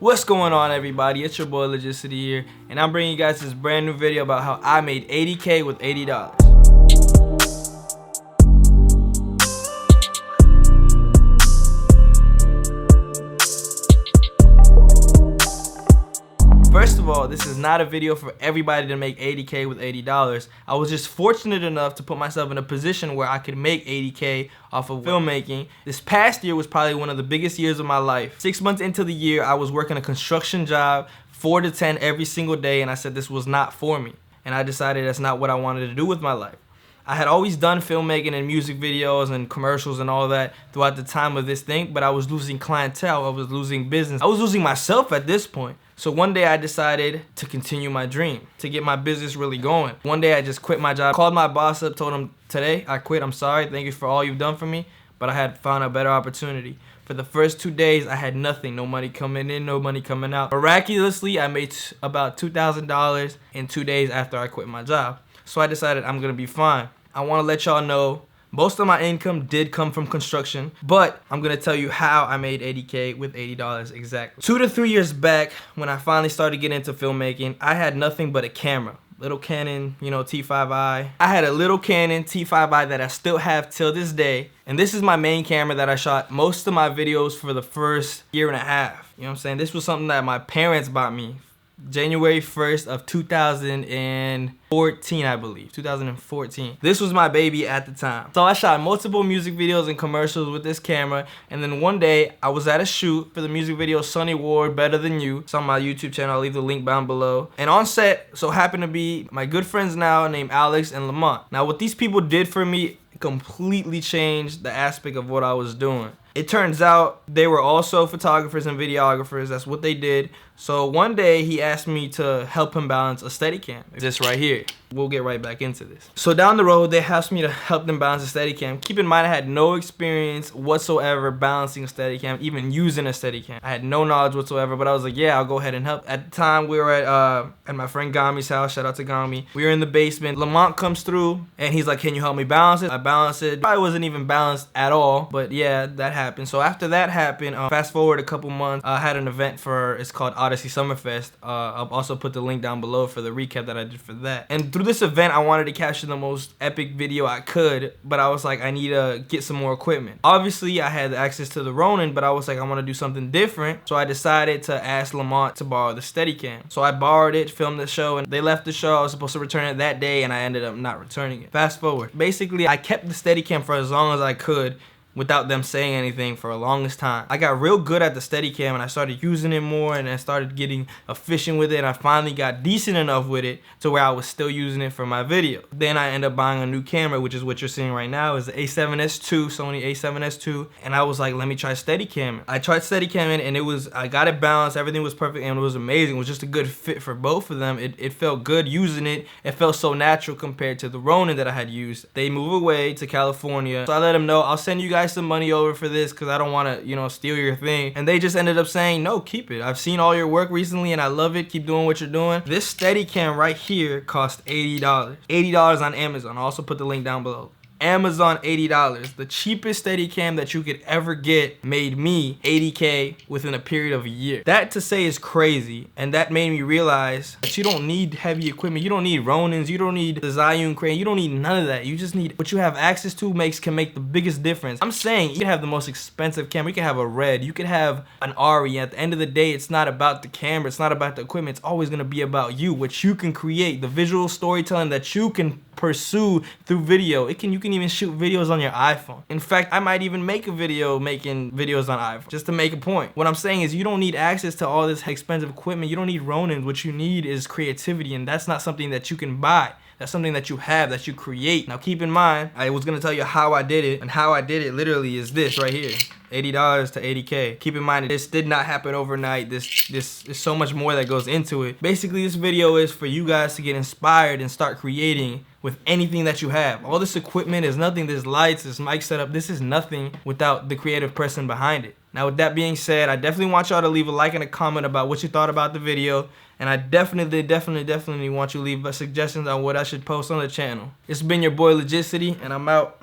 What's going on, everybody? It's your boy Legicity here, and I'm bringing you guys this brand new video about how I made 80K with $80. First of all, this is not a video for everybody to make 80K with $80. I was just fortunate enough to put myself in a position where I could make 80K off of filmmaking. This past year was probably one of the biggest years of my life. 6 months into the year, I was working a construction job 4 to 10 every single day, and I said this was not for me. And I decided that's not what I wanted to do with my life. I had always done filmmaking and music videos and commercials and all that throughout the time of this thing, but I was losing clientele, I was losing business, I was losing myself at this point. So one day I decided to continue my dream, to get my business really going. One day I just quit my job, called my boss up, told him, today I quit, I'm sorry, thank you for all you've done for me, but I had found a better opportunity. For the first 2 days, I had nothing, no money coming in, no money coming out. Miraculously, I made about $2,000 in 2 days after I quit my job. So I decided I'm gonna be fine. I wanna let y'all know, most of my income did come from construction, but I'm gonna tell you how I made 80K with $80 exactly. 2 to 3 years back, when I finally started getting into filmmaking, I had nothing but a camera. Little Canon, T5i. I had a little Canon T5i that I still have till this day, and this is my main camera that I shot most of my videos for the first year and a half. You know what I'm saying? This was something that my parents bought me. January 1st of 2014, I believe. 2014. This was my baby at the time. So I shot multiple music videos and commercials with this camera, and then one day I was at a shoot for the music video Sunny Ward, Better Than You. It's on my YouTube channel, I'll leave the link down below. And on set so happened to be my good friends now named Alex and Lamont. Now what these people did for me completely changed the aspect of what I was doing. It turns out they were also photographers and videographers. That's what they did. So one day he asked me to help him balance a Steadicam. This right here. We'll get right back into this. So down the road, they asked me to help them balance a Steadicam. Keep in mind, I had no experience whatsoever balancing a Steadicam, even using a Steadicam. I had no knowledge whatsoever, but I was like, yeah, I'll go ahead and help. At the time, we were at my friend Gami's house. Shout out to Gami. We were in the basement. Lamont comes through, and he's like, can you help me balance it? I balanced it. Probably wasn't even balanced at all, but yeah, that happened. So after that happened, fast forward a couple months, I had an event it's called Summerfest. I'll also put the link down below for the recap that I did for that. And through this event, I wanted to capture the most epic video I could, but I was like, I need to get some more equipment. Obviously, I had access to the Ronin, but I was like, I want to do something different. So I decided to ask Lamont to borrow the Steadicam. So I borrowed it, filmed the show, and they left the show. I was supposed to return it that day, and I ended up not returning it. Fast forward. Basically, I kept the Steadicam for as long as I could, without them saying anything for the longest time. I got real good at the Steadicam, and I started using it more, and I started getting efficient with it, and I finally got decent enough with it to where I was still using it for my video. Then I ended up buying a new camera, which is what you're seeing right now, is the A7S II, Sony A7S II, and I was like, let me try Steadicam. I tried Steadicam, and I got it balanced, everything was perfect, and it was amazing. It was just a good fit for both of them. It felt good using it. It felt so natural compared to the Ronin that I had used. They moved away to California, so I let them know, I'll send you guys some money over for this because I don't want to, steal your thing. And they just ended up saying, no, keep it. I've seen all your work recently and I love it. Keep doing what you're doing. This Steadicam right here cost $80. $80 on Amazon. I'll also put the link down below. Amazon, $80. The cheapest Steadicam that you could ever get made me 80K within a period of a year. That to say is crazy, and that made me realize that you don't need heavy equipment. You don't need Ronins, you don't need the Zhiyun crane, you don't need none of that. You just need what you have access to can make the biggest difference. I'm saying you can have the most expensive camera, you can have a Red, you can have an Ari. At the end of the day, it's not about the camera, it's not about the equipment, it's always gonna be about you, what you can create, the visual storytelling that you can pursue through video. You can even shoot videos on your iPhone. In fact, I might even make a video making videos on iPhone just to make a point. What I'm saying is you don't need access to all this expensive equipment. You don't need Ronin. What you need is creativity, and that's not something that you can buy. That's something that you have, that you create. Now keep in mind, I was gonna tell you how I did it, and how I did it literally is this right here. $80 to 80K. Keep in mind, this did not happen overnight. This is so much more that goes into it. Basically, this video is for you guys to get inspired and start creating with anything that you have. All this equipment is nothing. This lights, this mic setup, this is nothing without the creative person behind it. Now with that being said, I definitely want y'all to leave a like and a comment about what you thought about the video. And I definitely want you to leave suggestions on what I should post on the channel. It's been your boy Legicity, and I'm out.